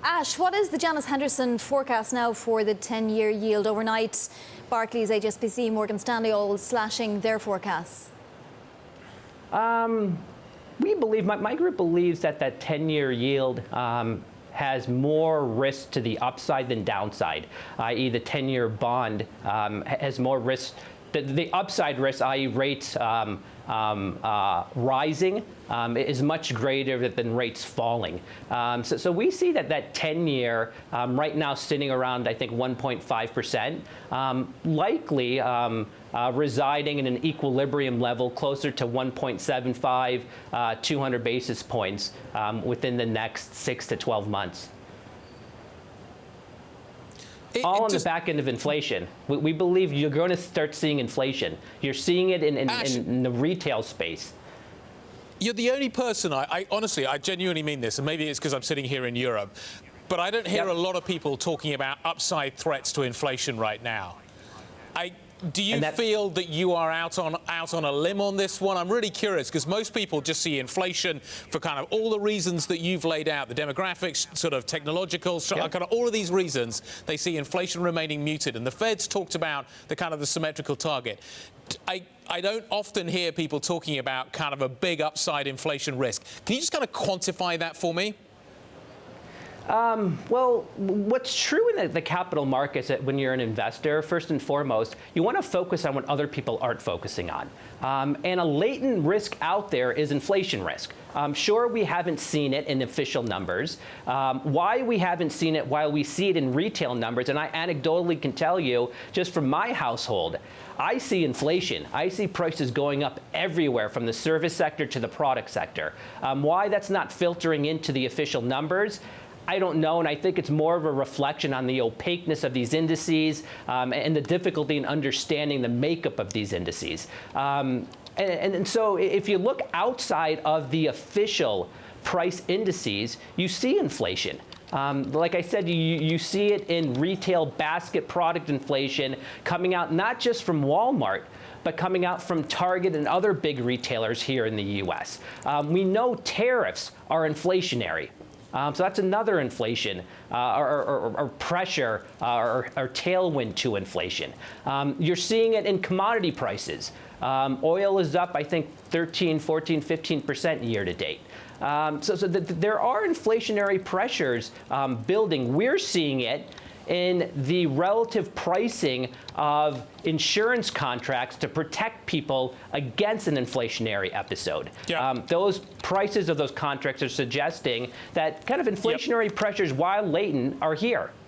Ash, what is the Janus Henderson forecast now for the 10-year yield overnight? Barclays, HSBC, Morgan Stanley all slashing their forecasts. We believe, my group believes that 10-year yield has more risk to the upside than downside, i.e. the 10-year bond has more risk. The upside risk, i.e. rates rising, is much greater than rates falling. So we see that 10-year right now sitting around, I think, 1.5%, likely residing in an equilibrium level closer to 1.75, 200 basis points within the next 6 to 12 months. All on the back end of inflation. We believe you're going to start seeing inflation. You're seeing it in the retail space. You're the only person, I honestly, I genuinely mean this, and maybe it's because I'm sitting here in Europe, but I don't hear a lot of people talking about upside threats to inflation right now. Do you feel that you are out on a limb on this one? I'm really curious because most people just see inflation for kind of all the reasons that you've laid out, the demographics, sort of technological, kind of all of these reasons. They see inflation remaining muted, and the Fed's talked about the kind of the symmetrical target. I don't often hear people talking about kind of a big upside inflation risk. Can you just kind of quantify that for me? Well, what's true in the capital markets that when you're an investor, first and foremost, you want to focus on what other people aren't focusing on. And a latent risk out there is inflation risk. Sure, we haven't seen it in official numbers. Why we haven't seen it while we see it in retail numbers, and I anecdotally can tell you, just from my household, I see inflation. I see prices going up everywhere from the service sector to the product sector. Why that's not filtering into the official numbers, I don't know, and I think it's more of a reflection on the opaqueness of these indices and the difficulty in understanding the makeup of these indices. And so if you look outside of the official price indices, you see inflation. Like I said, you see it in retail basket product inflation coming out not just from Walmart, but coming out from Target and other big retailers here in the U.S. We know tariffs are inflationary. So that's another inflation or pressure or tailwind to inflation. You're seeing it in commodity prices. Oil is up, I think, 13, 14, 15% year to date. So there are inflationary pressures building. We're seeing it in the relative pricing of insurance contracts to protect people against an inflationary episode. Those prices of those contracts are suggesting that kind of inflationary pressures, while latent, are here.